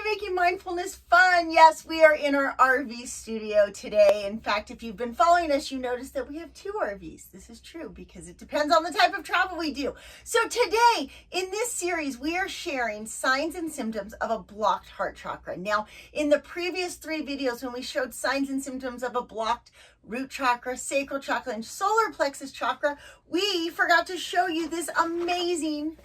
making mindfulness fun. Yes, we are in our RV studio today. In fact, if you've been following us, you notice that we have two RVs. This is true because it depends on the type of travel we do. So today, in this series, we are sharing signs and symptoms of a blocked heart chakra. Now, in the previous 3 videos, when we showed signs and symptoms of a blocked root chakra, sacral chakra, and solar plexus chakra, we forgot to show you this amazing,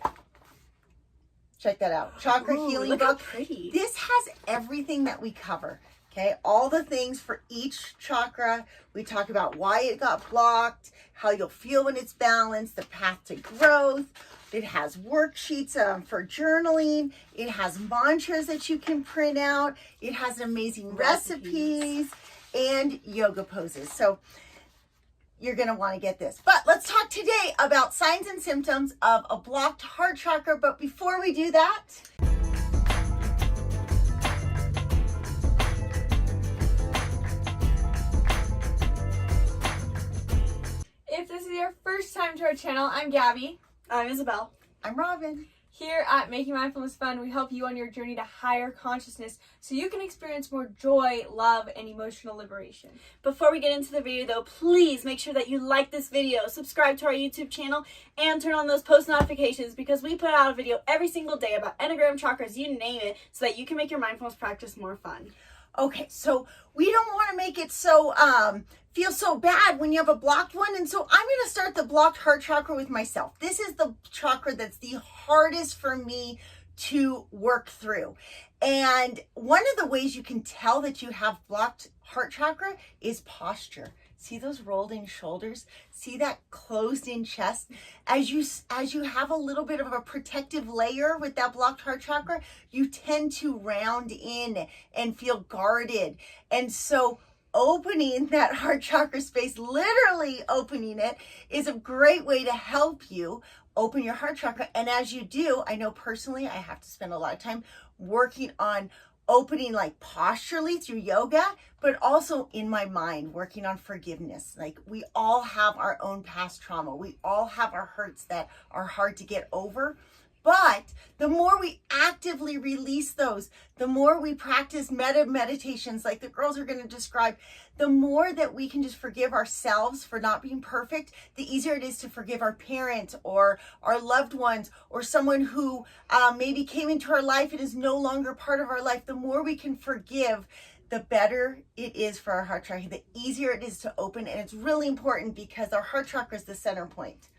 check that out, chakra healing look book. how pretty. This has everything that we cover. Okay, all the things for each chakra. We talk about why it got blocked, how you'll feel when it's balanced, the path to growth. It has worksheets for journaling. It has mantras that you can print out. It has amazing recipes and yoga poses. So you're going to want to get this. But let's talk today about signs and symptoms of a blocked heart chakra. But before we do that, if this is your first time to our channel, I'm Gabby. I'm Isabel. I'm Robin. Here at Making Mindfulness Fun, we help you on your journey to higher consciousness so you can experience more joy, love, and emotional liberation. Before we get into the video though, please make sure that you like this video, subscribe to our YouTube channel, and turn on those post notifications because we put out a video every single day about Enneagram, chakras, you name it, so that you can make your mindfulness practice more fun. Okay, so we don't want to make it so feel so bad when you have a blocked one, and so I'm going to start the blocked heart chakra with myself. This is the chakra that's the hardest for me to work through. And one of the ways you can tell that you have blocked heart chakra is posture. See those rolled in shoulders? See that closed in chest? As you have a little bit of a protective layer with that blocked heart chakra, you tend to round in and feel guarded. And so opening that heart chakra space, literally opening it, is a great way to help you open your heart chakra. And as you do, I know personally, I have to spend a lot of time working on opening like posturally through yoga, but also in my mind, working on forgiveness. Like we all have our own past trauma. We all have our hurts that are hard to get over. But the more we actively release those, the more we practice meditations like the girls are going to describe, the more that we can just forgive ourselves for not being perfect, the easier it is to forgive our parents or our loved ones or someone who maybe came into our life and is no longer part of our life. The more we can forgive, the better it is for our heart chakra, the easier it is to open. And it's really important because our heart chakra is the center point.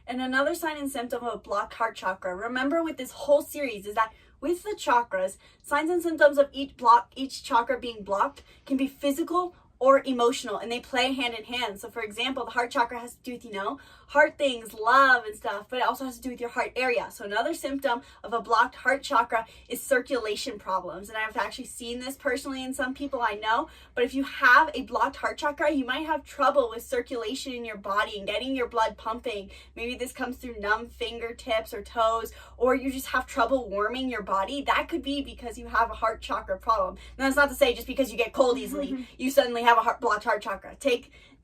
And another sign and symptom of a blocked heart chakra, remember with this whole series, is that with the chakras, signs and symptoms of each chakra being blocked can be physical or emotional, and they play hand in hand. So for example, the heart chakra has to do with, heart things, love and stuff, but it also has to do with your heart area. So another symptom of a blocked heart chakra is circulation problems. And I've actually seen this personally in some people I know, but if you have a blocked heart chakra, you might have trouble with circulation in your body and getting your blood pumping. Maybe this comes through numb fingertips or toes, or you just have trouble warming your body. That could be because you have a heart chakra problem. Now that's not to say just because you get cold easily, you suddenly have a blocked heart chakra.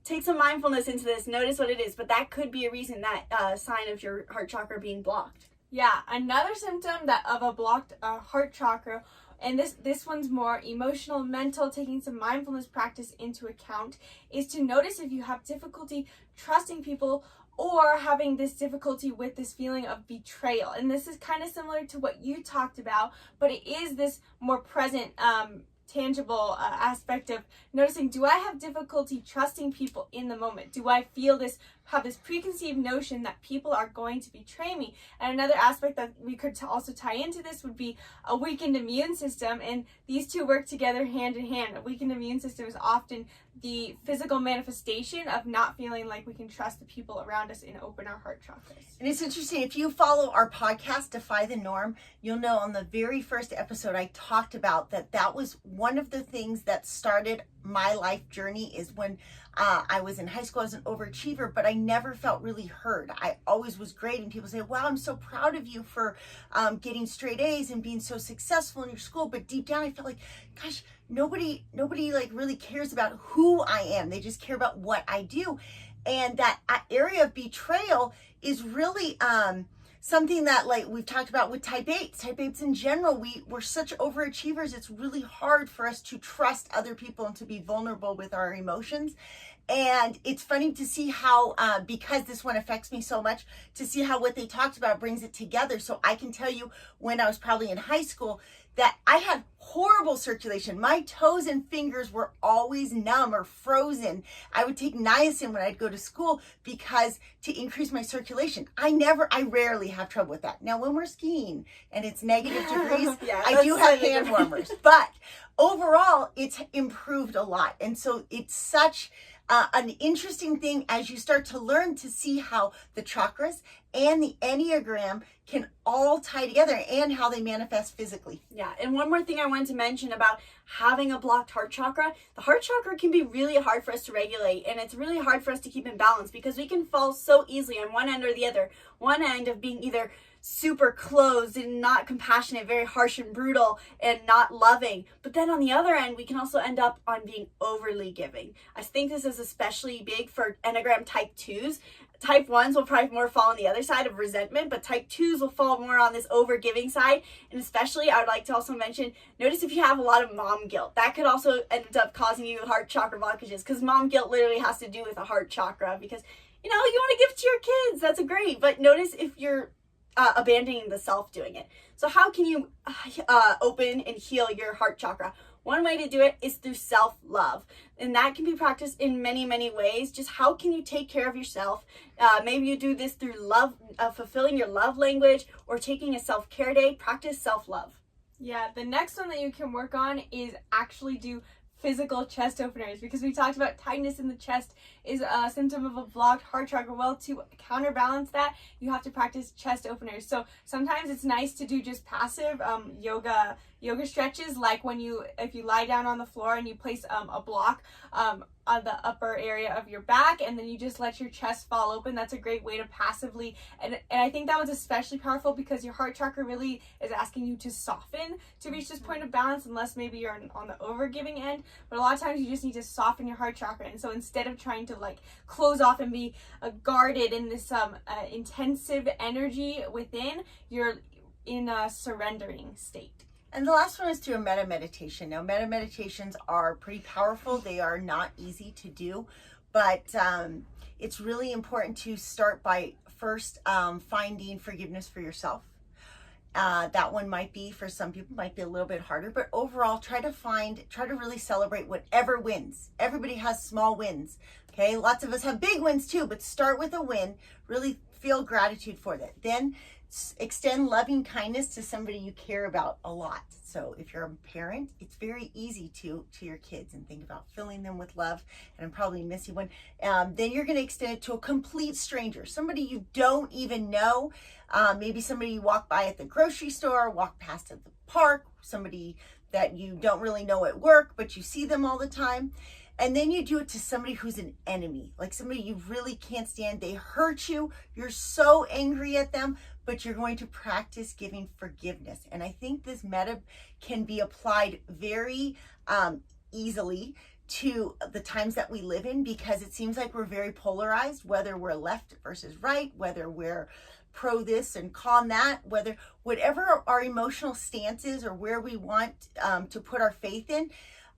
Take some mindfulness into this, notice what it is, but that could be a reason, that sign of your heart chakra being blocked. Yeah, another symptom of a blocked heart chakra, and this one's more emotional, mental, taking some mindfulness practice into account, is to notice if you have difficulty trusting people or having this difficulty with this feeling of betrayal. And this is kind of similar to what you talked about, but it is this more present tangible aspect of noticing, do I have difficulty trusting people in the moment? Do I have this preconceived notion that people are going to betray me? And another aspect that we could also tie into this would be a weakened immune system, and these two work together hand in hand. A weakened immune system is often the physical manifestation of not feeling like we can trust the people around us and open our heart chakras. And it's interesting, if you follow our podcast, Defy the Norm, you'll know on the very first episode I talked about that was one of the things that started my life journey, is when I was in high school. I was an overachiever, but I never felt really heard. I always was great, and people say, wow, I'm so proud of you for getting straight A's and being so successful in your school. But deep down I felt like, gosh, nobody like really cares about who I am. They just care about what I do. And that area of betrayal is really something that like we've talked about with type 8s. Type 8s in general, we're such overachievers. It's really hard for us to trust other people and to be vulnerable with our emotions. And it's funny to see how, because this one affects me so much, to see how what they talked about brings it together. So I can tell you when I was probably in high school that I had horrible circulation. My toes and fingers were always numb or frozen. I would take niacin when I'd go to school because to increase my circulation. I rarely have trouble with that. Now, when we're skiing and it's negative degrees, Yeah, I do have slightly hand different. warmers. But overall, it's improved a lot. And so it's such an interesting thing as you start to learn to see how the chakras and the Enneagram can all tie together and how they manifest physically. Yeah, and one more thing I wanted to mention about having a blocked heart chakra. The heart chakra can be really hard for us to regulate, and it's really hard for us to keep in balance because we can fall so easily on one end or the other. One end of being either super closed and not compassionate, very harsh and brutal and not loving. But then on the other end, we can also end up on being overly giving. I think this is especially big for Enneagram type 2s. Type 1s will probably more fall on the other side of resentment, but type 2s will fall more on this over-giving side. And especially, I would like to also mention, notice if you have a lot of mom guilt. That could also end up causing you heart chakra blockages because mom guilt literally has to do with a heart chakra because, you want to give to your kids. That's great. But notice if you're abandoning the self doing it. So how can you open and heal your heart chakra? One way to do it is through self-love. And that can be practiced in many, many ways. Just how can you take care of yourself? Maybe you do this through love, fulfilling your love language or taking a self-care day. Practice self-love. Yeah, the next one that you can work on is actually do physical chest openers, because we talked about tightness in the chest is a symptom of a blocked heart chakra. Well, to counterbalance that, you have to practice chest openers. So sometimes it's nice to do just passive yoga stretches, like if you lie down on the floor and you place a block on the upper area of your back, and then you just let your chest fall open. That's a great way to passively, and I think that was especially powerful because your heart chakra really is asking you to soften to reach this point of balance, unless maybe you're on the overgiving end. But a lot of times you just need to soften your heart chakra, and so instead of trying to close off and be guarded in this intensive energy within, you're in a surrendering state. And the last one is through a metta meditation. Now, metta meditations are pretty powerful. They are not easy to do, but it's really important to start by first finding forgiveness for yourself. That one might be, for some people, might be a little bit harder, but overall, try to really celebrate whatever wins. Everybody has small wins, okay? Lots of us have big wins too, but start with a win. Really feel gratitude for that. Then extend loving kindness to somebody you care about a lot. So if you're a parent, it's very easy to your kids and think about filling them with love. And I'm probably missing one. Then you're going to extend it to a complete stranger, somebody you don't even know. Maybe somebody you walk by at the grocery store, walk past at the park, somebody that you don't really know at work, but you see them all the time. And then you do it to somebody who's an enemy, like somebody you really can't stand. They hurt you. You're so angry at them, but you're going to practice giving forgiveness. And I think this metta can be applied very easily to the times that we live in, because it seems like we're very polarized, whether we're left versus right, whether we're pro this and con that, whatever our emotional stance is or where we want to put our faith in.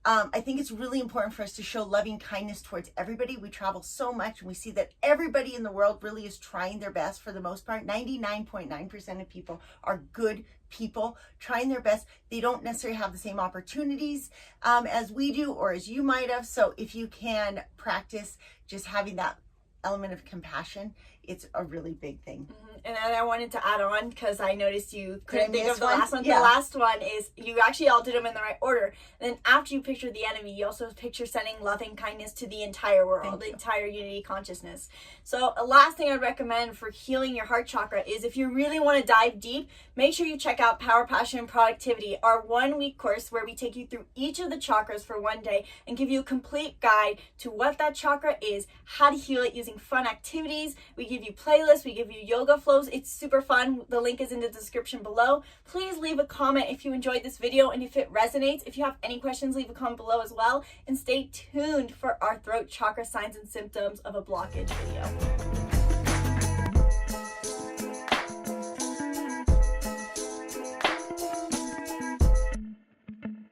I think it's really important for us to show loving kindness towards everybody. We travel so much and we see that everybody in the world really is trying their best for the most part. 99.9% of people are good people trying their best. They don't necessarily have the same opportunities as we do or as you might have. So if you can practice just having that element of compassion, it's a really big thing. And then I wanted to add on, because I noticed you couldn't think of the one? last one. Yeah. The last one is, you actually all did them in the right order. And then after you picture the enemy, you also picture sending loving kindness to the entire world, the entire unity consciousness. So a last thing I'd recommend for healing your heart chakra is, if you really want to dive deep, make sure you check out Power, Passion, and Productivity, our 1-week course where we take you through each of the chakras for one day and give you a complete guide to what that chakra is, how to heal it using fun activities. We give you playlists, we give you yoga flows. It's super fun. The link is in the description below. Please leave a comment if you enjoyed this video and if it resonates. If you have any questions, leave a comment below as well. And stay tuned for our throat chakra signs and symptoms of a blockage video.